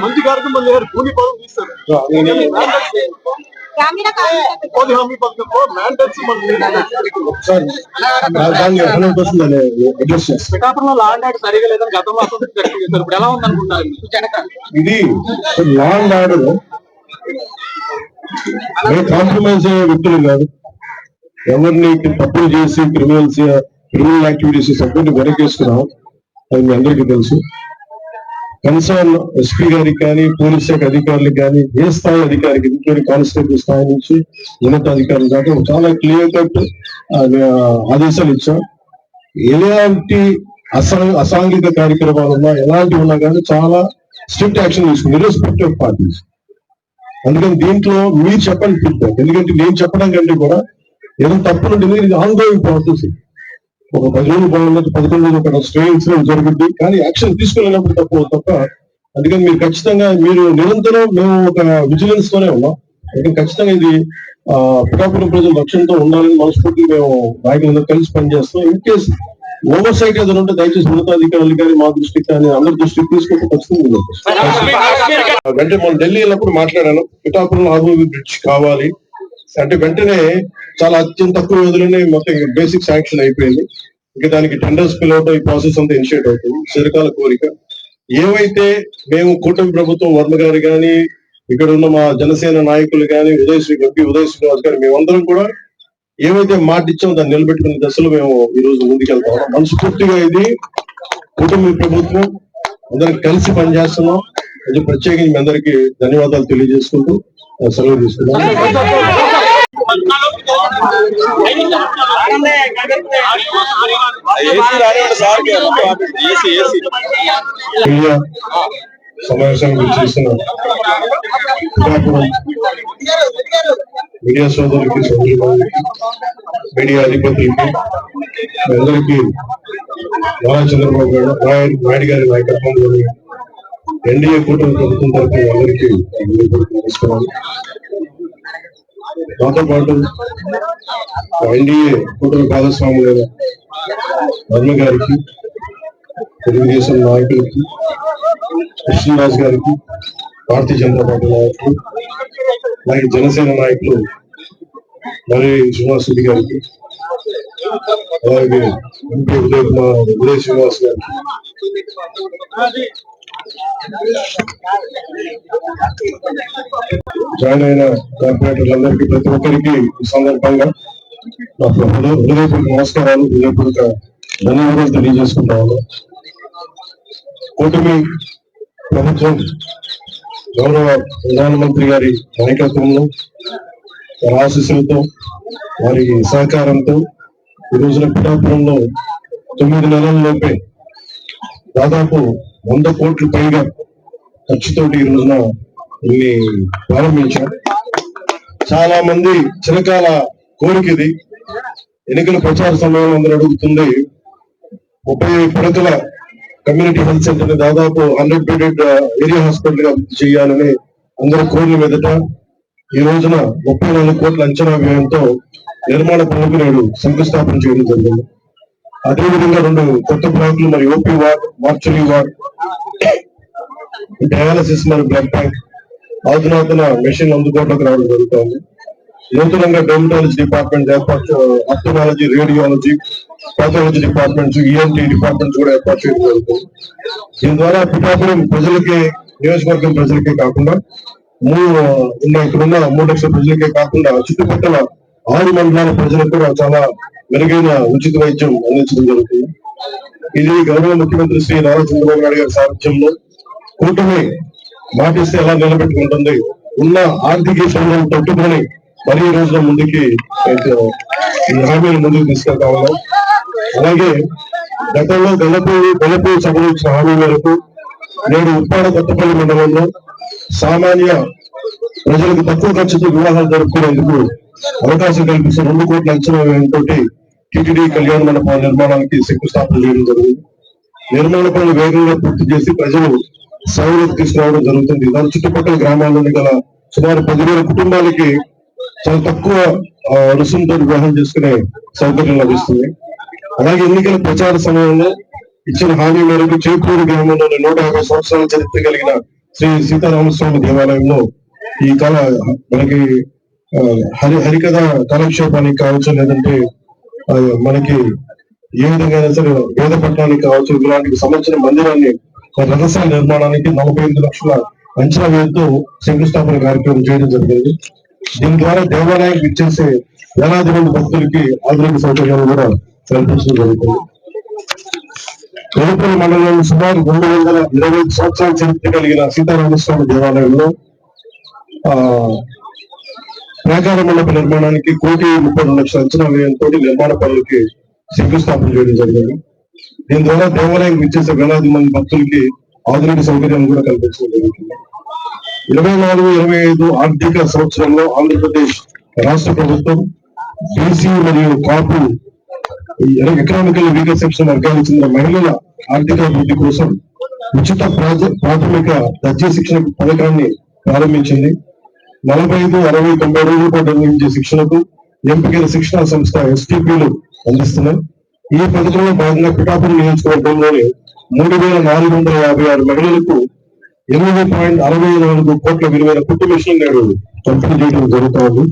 మంచి కార్యక్రమం లేరు కూలి పనులు తీస్తారు పిఠాపురంలో లా అండ్ ఆర్డర్ సరిగా లేదని గతంలో ఇప్పుడు ఎలా ఉందనుకుంటున్నారు? ఇది లా అండ్ ఆర్డర్ కాంప్రమైజ్ అయ్యే వ్యక్తులు కాదు. ఎవరిని తప్పులు చేసి క్రిమినల్ యాక్టివిటీస్ సపోర్ట్ వెనకేసుకున్నాం అది మీ అందరికీ తెలుసు. కన్సర్న్ ఎస్పీ గారికి కానీ పోలీస్ శాఖ అధికారులకు కానీ ఏ స్థాయి అధికారికి ఇంక్లూడింగ్ కానిస్టేబుల్ స్థాయి నుంచి ఉన్నతాధికారులు దాకా చాలా క్లియర్ కట్ ఆదేశాలు ఇచ్చాం. ఎలాంటి అసాంఘిక కార్యక్రమాలు ఉన్నా ఎలాంటివి ఉన్నా కానీ చాలా స్ట్రిక్ట్ యాక్షన్ తీసుకుంది ఇర్రెస్పెక్టివ్ ఆఫ్ పార్టీస్. అందుకని దీంట్లో మీరు చెప్పండి ఫీడ్బ్యాక్, ఎందుకంటే నేను చెప్పడం కంటే కూడా ఏదో తప్పులుంటుంది. ఇది ఆన్గోయింగ్ ప్రాసెస్. ఒక 10 రోజులు బాగుండదు, 11 రోజులు ఒక స్టే ఇన్సిడెంట్ జరుగుద్ది, కానీ యాక్షన్ తీసుకునేటప్పుడు తప్ప. అందుకని మీరు ఖచ్చితంగా మీరు నిరంతరం మేము ఒక విజిలెన్స్ తోనే ఉన్నాం. ఖచ్చితంగా ఇది పిఠాపురం ప్రజల రక్షణతో ఉండాలని మనస్ఫూర్తి మేము నాయకులందరూ కలిసి పనిచేస్తాం. ఇన్ కేసు ఓవర్ సైట్ ఏదైనా ఉంటే దయచేసి ఉన్నతాధికారులు కానీ మా దృష్టికి కానీ అందరి దృష్టికి తీసుకుంటే ఖచ్చితంగా. వెంటనే మనం ఢిల్లీ వెళ్ళినప్పుడు మాట్లాడాను, పిఠాపురం అభివృద్ధి బ్రిడ్జ్ కావాలి అంటే వెంటనే చాలా అత్యంత తక్కువ రోజుల్లోనే మొత్తం బేసిక్ శాంక్షన్ అయిపోయింది. ఇంకా దానికి టెండర్స్ పిలవడం ఈ ప్రాసెస్ అంతా ఇనిషియేట్ అవుతుంది. చిరకాల కోరిక. ఏవైతే మేము కూటమి ప్రభుత్వం వర్మ గారు కానీ ఇక్కడ ఉన్న మా జనసేన నాయకులు కానీ ఉదయ్ శ్రీనివాస్ గారు మేమందరం కూడా ఏవైతే మాట ఇచ్చామో దాన్ని నిలబెట్టుకునే దశలో మేము ఈ రోజు ముందుకెళ్తాం. మనస్ఫూర్తిగా ఇది కూటమి ప్రభుత్వం అందరం కలిసి పనిచేస్తున్నాం. అది ప్రత్యేకించి మీ అందరికీ ధన్యవాదాలు తెలియజేసుకుంటూ సెలవు తీసుకున్నాం. సమావేశానికి చేసిన మీడియా సోదరులకి మీడియా అధిపతులకి అందరికీ నారా చంద్రబాబు నాయుడు గారి నాయకత్వంలోని ఎన్డీఏ కూటమి ప్రభుత్వం తరఫున అందరికీ తీసుకున్నాను. దాంతో పాటు ఎన్డీఏ కూటమి భాగస్వాములైన వర్మ గారికి, తెలుగుదేశం నాయకులకి, కృష్ణరాజు గారికి, భారతీయ జనతా పార్టీ నాయకులు, అలాగే జనసేన నాయకులు మరి శ్రీనివాస్ రెడ్డి గారికి, అలాగే ఎంపీ ఉదయ్ శ్రీనివాస్ గారికి, జాయిన్ అయిన కార్పొరేటర్లందరికీ ప్రతి ఒక్కరికి ఈ సందర్భంగా నా హృదయపూర్వక నమస్కారాలు, హృదయపూర్వక ధన్యవాదాలు తెలియజేసుకుంటాను. కూటమి ప్రభుత్వం గౌరవ ప్రధానమంత్రి గారి నాయకత్వంలో, వారి ఆశీస్సులతో, వారి సహకారంతో ఈ రోజున పిఠాపురంలో 9 నెలల్లోపే దాదాపు 100 కోట్ల పైగా ఖర్చుతోటి ఈ రోజున ఇన్ని ప్రారంభించారు. చాలా మంది చిరకాల కోరిక ఇది. ఎన్నికల ప్రచార సమయంలో అందరూ అడుగుతుంది 30 పడకల కమ్యూనిటీ హెల్త్ సెంటర్ ని దాదాపు 100 బెడెడ్ ఏరియా హాస్పిటల్ గా అభివృద్ధి చేయాలని అందరూ కోరిన మీదట ఈ రోజున 34 కోట్ల అంచనా వ్యయంతో నిర్మాణ పనులకు నేడు శంకుస్థాపన చేయడం జరిగింది. అదేవిధంగా 2 కొత్త బ్లాకులు మరి OP ward, mortuary ward, dialysis మరియు బ్లడ్ బ్యాంక్ అధునాతన మెషిన్ అందుబాటులోకి రావడం జరుగుతుంది. నూతనంగా డెర్మటాలజీ డిపార్ట్మెంట్ ఏర్పాటు, ophthalmology, radiology, pathology departments, ENT departments కూడా ఏర్పాటు చేయడం జరుగుతుంది. దీని ద్వారా పిఠాపురం ప్రజలకే, నియోజకవర్గం ప్రజలకే కాకుండా ఇక్కడున్న 3 లక్షల ప్రజలకే కాకుండా చుట్టుపక్కల 6 మండలాల ప్రజలకు కూడా చాలా మెరుగైన ఉచిత వైద్యం అందించడం జరుగుతుంది. ఇది గౌరవ ముఖ్యమంత్రి శ్రీ నారా చంద్రబాబు నాయుడు గారి సారథ్యంలో కూటమి మాటిస్తే ఎలా నిలబెట్టుకుంటుంది, ఉన్న ఆర్థిక సంఘం తట్టుకొని మరి ఈ రోజున ముందుకి ఈ హామీలు ముందుకు తీసుకెళ్తా ఉన్నాం. అలాగే గతంలో గొల్లపూడి సభలో ఇచ్చిన హామీ మేరకు నేడు ఉప్పాడ కొత్తపల్లి మండలంలో సామాన్య ప్రజలకు తక్కువ ఖర్చుతో వివాహాలు జరుపుకునేందుకు అవకాశం కల్పిస్తూ 2 కోట్ల అంచనా వ్యయంతో టీటీడీ కళ్యాణ మండపాల నిర్మాణానికి శంకుస్థాపన చేయడం జరిగింది. నిర్మాణ పనులు వేగంగా పూర్తి చేసి ప్రజలు సేవలకు తీసుకురావడం జరుగుతుంది. దాని చుట్టుపక్కల గ్రామాల్లోని గల సుమారు 10,000 కుటుంబాలకి చాలా తక్కువ రుసుముతో వివాహం చేసుకునే సౌకర్యం లభిస్తుంది. అలాగే ఎన్నికల ప్రచార సమయంలో ఇచ్చిన హామీ మేరకు చేకూరు గ్రామంలోని 150 సంవత్సరాల చరిత్ర కలిగిన శ్రీ సీతారామస్వామి దేవాలయంలో ఈ కళ మనకి హరికథ కాలక్షేపానికి కావచ్చు, లేదంటే మనకి ఏ విధంగా సరే వేద పట్టణానికి కావచ్చు, ఇలాంటి సంబంధించిన మందిరాన్ని రథశాల నిర్మాణానికి 45 లక్షల అంచనా వ్యయంతో శంకుస్థాపన కార్యక్రమం చేయడం జరిగింది. దీని ద్వారా దేవాలయానికి ఇచ్చేసే వేలాది మంది భక్తులకి ఆధునిక సౌకర్యాలు కూడా కల్పించడం జరుగుతుంది. వెలుపల్లి మండలంలో సుమారు 225 సంవత్సరాల చరిత్ర కలిగిన సీతారామస్వామి దేవాలయంలో ప్రాకార మండప నిర్మాణానికి 1,32,00,000 అంచనా వ్యయంతో నిర్మాణ పనులకి శంకుస్థాపన చేయడం జరిగింది. దీని ద్వారా దేవాలయం ఇచ్చేసే వేలాది మంది భక్తులకి ఆధునిక సౌకర్యాలు కూడా కల్పించడం జరుగుతుంది. 24-25 ఆర్థిక సంవత్సరంలో ఆంధ్రప్రదేశ్ రాష్ట్ర ప్రభుత్వం బీసీ మరియు కాపు ఎకనామికల్ వీకర్ సెక్షన్ వర్గానికి చెందిన మహిళల ఆర్థిక అభివృద్ధి కోసం ఉచిత ప్రాథమిక దర్జీ శిక్షణ పథకాన్ని ప్రారంభించింది. 45, 60, 90 రోజుల పాటు నిర్వహించే శిక్షణకు ఎంపికైన శిక్షణా సంస్థ STPలు అందిస్తున్నాయి. ఈ పథకంలో భాగంగా పిఠాపురం నియోజకవర్గంలోని 3,456 మహిళలకు 8.64 కోట్ల విలువైన కుట్టు మిషన్ నేడు పంపిణీ చేయడం జరుగుతోంది.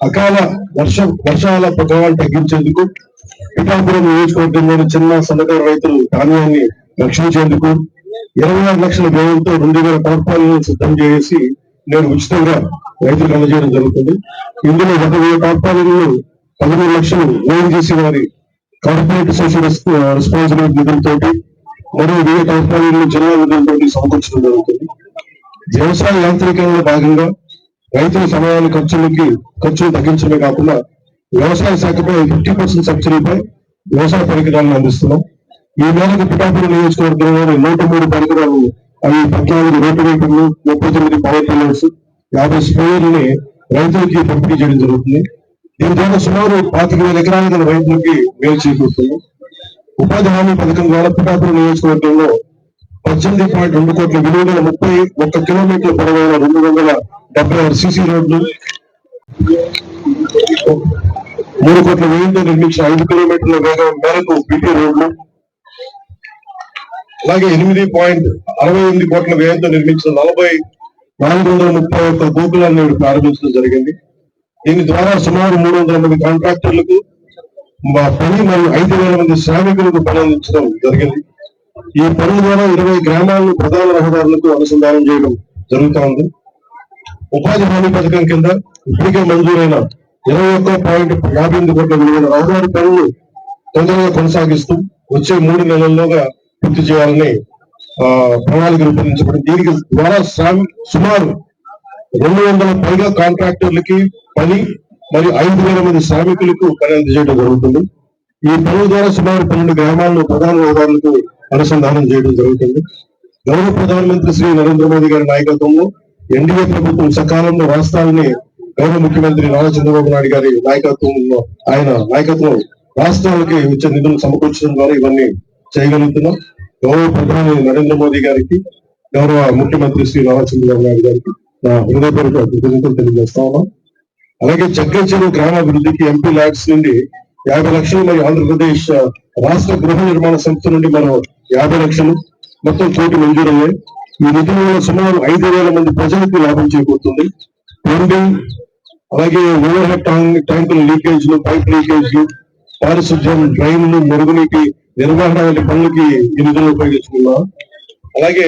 అకాల వర్షాల ప్రభావాన్ని తగ్గించేందుకు పిఠాపురం నియోజకవర్గంలోని చిన్న సన్నకారు రైతులు ధాన్యాన్ని రక్షించేందుకు 26 లక్షల వ్యయంతో 2,000 టార్పాలిన్లను సిద్ధం చేసి నేడు ఉచితంగా రైతులకు అందజేయడం జరుగుతుంది. ఇందులో 1,000 టార్పాలిన్లు 13 లక్షలు ONGC వారి కార్పొరేట్ సోషల్ రెస్పాన్సిబిలిటీ నిధులతోటి, మరో 1000 టార్పాలిన్లు జిల్లా నిధులతోటి సమకూర్చడం జరుగుతుంది. వ్యవసాయ యాంత్రీకరణలో భాగంగా రైతుల సమయాన్ని ఖర్చులు తగ్గించడమే కాకుండా వ్యవసాయ శాఖపై 50% సబ్సిడీపై వ్యవసాయ పరికరాలను అందిస్తున్నాం. ఈ మేరకు పిఠాపురం నియోజకవర్గంలోని 103 పరికరాలు, అవి 14 రోటివేటర్లు, 39 పవర్ టిల్లర్స్, 50 స్ప్రేయర్లని రైతులకి పంపిణీ చేయడం జరుగుతుంది. దీని ద్వారా సుమారు 25,000 ఎకరాల గల రైతులకి మేలు చేకూరుతుంది. ఉపాధి హామీ పథకం ద్వారా పిఠాపురం నియోజకవర్గంలో 18.2 కోట్ల విలువైన 31 కిలోమీటర్ల పొడవైన 276 CC రోడ్లు, 3 కోట్ల వ్యయంతో నిర్మించిన 5 కిలోమీటర్ల వేగం మేరకు BP రోడ్లు, అలాగే 8.68 కోట్ల వ్యయంతో నిర్మించిన 431 గోకులాన్ని ప్రారంభించడం జరిగింది. దీని ద్వారా సుమారు 300 మంది కాంట్రాక్టర్లకు పని మరియు 5,000 మంది శ్రామికులకు పని అందించడం జరిగింది. ఈ పనుల ద్వారా 20 గ్రామాలను ప్రధాన రహదారులకు అనుసంధానం చేయడం జరుగుతోంది. ఉపాధి హామీ పథకం కింద ఇప్పటికే మంజూరైన 21.58 కోట్ల విలువైన రహదారి పనులు తొందరగా కొనసాగిస్తూ వచ్చే 3 నెలల్లోగా పూర్తి చేయాలని ప్రణాళిక రూపొందించబడింది. దీనికి ద్వారా సుమారు 200 పైగా కాంట్రాక్టర్లకి పని మరియు 5,000 మంది శ్రామికులకు పని అందజేయడం జరుగుతుంది. ఈ పనుల ద్వారా సుమారు 12 గ్రామాలను ప్రధాన రహదారులకు అనుసంధానం చేయడం జరుగుతుంది. గౌరవ ప్రధానమంత్రి శ్రీ నరేంద్ర మోదీ గారి నాయకత్వంలో NDA ప్రభుత్వం సకాలంలో రాష్ట్రాలని గౌరవ ముఖ్యమంత్రి నారా చంద్రబాబు నాయుడు గారి నాయకత్వం రాష్ట్రాలకి వచ్చే నిధులు సమకూర్చడం ద్వారా ఇవన్నీ చేయగలుగుతున్నాం. గౌరవ ప్రధాని నరేంద్ర మోదీ గారికి, గౌరవ ముఖ్యమంత్రి శ్రీ నారా చంద్రబాబు నాయుడు గారికి నా హృదయపూర్వక కృతజ్ఞతలు తెలియజేస్తా ఉన్నాం. అలాగే జగ్గచెరువు గ్రామాభివృద్ధికి MP ల్యాడ్స్ నుండి 50 లక్షలు మరియు ఆంధ్రప్రదేశ్ రాష్ట్ర గృహ నిర్మాణ సంస్థ నుండి మరో 50 లక్షలు, మొత్తం 1 కోటి మంజూరయ్యాయి. ఈ నిధుల వల్ల సుమారు 5,000 మంది ప్రజలకు లాభం చేకూరుతుంది. ప్లంబింగ్, అలాగే ఓవర్ హెడ్ ట్యాంకుల లీకేజ్లు, పైప్ లీకేజ్లు, పారిశుద్ధ్యం, డ్రైన్లు, మురుగునీటి నిర్వహణ వంటి పనులకి ఈ నిధులు ఉపయోగించుకున్నాం. అలాగే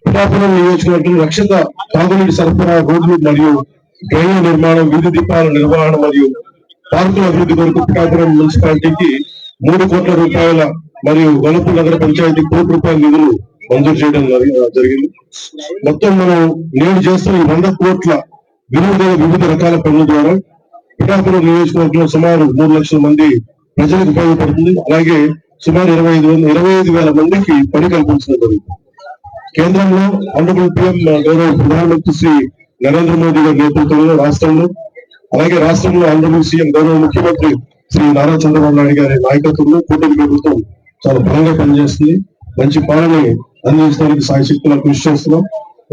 పిఠాపురం నియోజకవర్గం రక్షిత తాగునీటి సరఫరా, రోడ్లు మరియు డ్రైన్ల నిర్మాణం, వీధి దీపాల నిర్వహణ మరియు పార్కుల అభివృద్ధి కొరకు పిఠాపురం మున్సిపాలిటీకి 3 కోట్ల రూపాయల మరియు వలపు నగర పంచాయతీ 1 కోటి రూపాయల నిధులు మంజూరు చేయడం జరిగింది. మొత్తం మనం నేడు చేస్తున్న 100 కోట్ల విలువ వివిధ రకాల పనుల ద్వారా పిఠాపురం నియోజకవర్గంలో సుమారు 3 లక్షల మంది ప్రజలకు ఉపయోగపడుతుంది. అలాగే సుమారు 25,000 మందికి పని కల్పించడం జరుగుతుంది. కేంద్రంలో ఆనరబుల్ PM గౌరవ ప్రధానమంత్రి శ్రీ నరేంద్ర మోదీ గారి నేతృత్వంలో రాష్ట్రంలో, అలాగే రాష్ట్రంలో ఆనరబుల్ CM గౌరవ ముఖ్యమంత్రి శ్రీ నారా చంద్రబాబు నాయుడు గారి నాయకత్వంలో కూటమి ప్రభుత్వం చాలా బలంగా పనిచేస్తుంది. మంచి పాలన అందించడానికి సాయశక్తులా కృషి చేస్తున్నాం.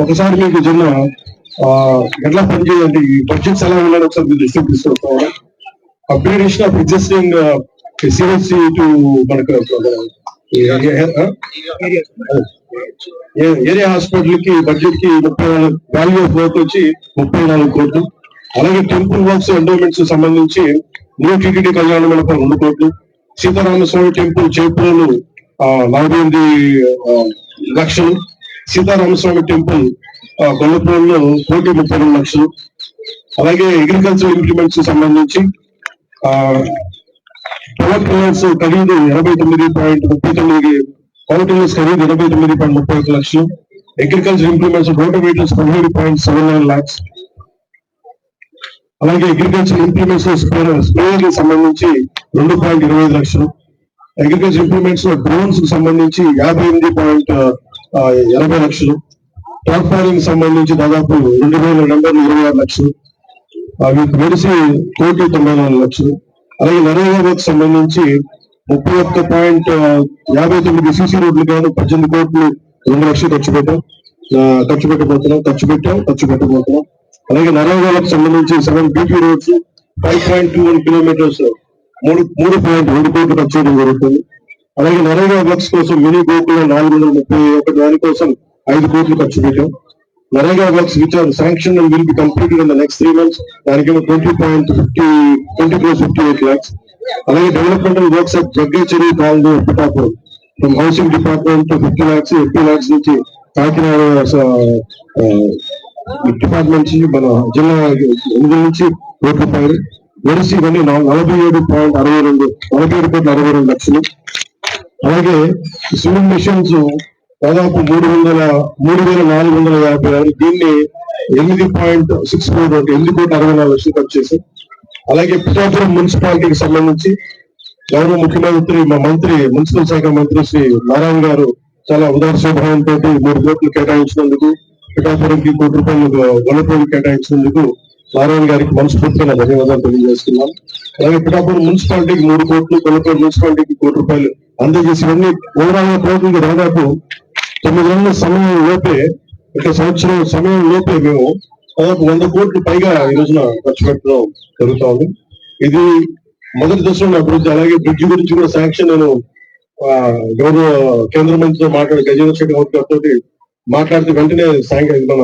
ఒకసారి మీకు చిన్న ఎట్లా పనిచేయాలంటే ఈ బడ్జెట్స్ ఎలా ఉండాలి ఒకసారి మీరు దృష్టికి తీసుకొస్తాం. Upgradation of existing CSC to మనకు ఏరియా హాస్పిటల్ కి బడ్జెట్ కి 34 వాల్యూ ఆఫ్ వర్క్ వచ్చి 34 కోట్లు. అలాగే టెంపుల్ వర్క్స్ ఎండోమెంట్స్ సంబంధించి న్యూ టీటీడీ కళ్యాణ మండపం 2 కోట్లు. సీతారామస్వామి టెంపుల్ చేపూరు 48 లక్షలు. సీతారామస్వామి టెంపుల్ గొల్లపూర్లో 1,32,00,000. అలాగే అగ్రికల్చర్ ఇంప్లిమెంట్స్ సంబంధించి పవర్ టిల్లర్స్ ఖరీదు 89.39, పవర్ టిల్లర్స్ ఖరీదు 89.31 లక్షలు. Agriculture implements rotovators 17.79 lakhs. అలాగే అగ్రికల్చర్ ఇంప్లిమెంట్స్ స్ప్రేయర్కి సంబంధించి 2.25 లక్షలు. అగ్రికల్చర్ ఇంప్లిమెంట్స్ డ్రోన్స్ కి సంబంధించి 58.80 లక్షలు. ట్రాక్టరింగ్ సంబంధించి దాదాపు 2,226 లక్షలు. వీటికి వెలిసి 1,94 లక్షలు. అలాగే నరేగా వర్క్ సంబంధించి 31.59 సిసి రోడ్లు గాను 18 కోట్లు 2 లక్షలు ఖర్చు పెట్టబోతున్నాం. అలాగే నరేగాలకు సంబంధించి 7 బీపీ రోడ్స్ 5.21 కిలోమీటర్స్ 3.2 కోట్లు ఖర్చు చేయడం జరుగుతుంది. అలాగే నరేగా వర్క్స్ కోసం మినీ గోకులు 431 దానికోసం 5 కోట్లు ఖర్చు పెట్టాం. NREGA works which are sanction and will be completed in the next 3 months దానికేమో 20.58 lakhs. అలాగే developmental works at Jaggeshwari colony Pithapuram from housing department 50 lakhs, 50 lakhs నుంచి కాకినాడ డిపార్ట్మెంట్ నుంచి మన జిల్లా 8 నుంచి 1 రూపాయలు వెలిసి ఇవన్నీ 47.62 లక్షలు. అలాగే స్విమ్మింగ్ మిషన్స్ దాదాపు 3,450. దీన్ని 8.64 8.64 లక్షలు ఖర్చు చేశాం. అలాగే పిఠాపురం మున్సిపాలిటీకి సంబంధించి గౌరవ ముఖ్యమంత్రి మా మంత్రి మున్సిపల్ శాఖ మంత్రి శ్రీ నారాయణ గారు చాలా ఉదార స్వభావంతో 3 కోట్లు కేటాయించినందుకు, పిఠాపురంకి 1 కోటి రూపాయలు గొల్లపూడికి కేటాయించినందుకు నారాయణ గారికి మనస్ఫూర్తిగా ధన్యవాదాలు తెలియజేస్తున్నాం. అలాగే పిఠాపురం మున్సిపాలిటీకి 3 కోట్లు, గొల్లపూడి మున్సిపాలిటీకి 1 కోటి రూపాయలు అందజేసివన్నీ ఓవరాల్ టోటల్ దాదాపు 9 నెలల సమయం లోపే, ఒక సంవత్సరం సమయం లోపే మేము దాదాపు 100 కోట్లు పైగా ఈ రోజున ఖర్చు పెట్టడం జరుగుతా ఉంది. ఇది మొదటి దశలో అభివృద్ధి. అలాగే బ్రిడ్జ్ గురించి కూడా శాంక్షన్ నేను గౌరవ కేంద్ర మంత్రితో గజేంద్ర శెట్టి గారితో మాట్లాడితే వెంటనే మన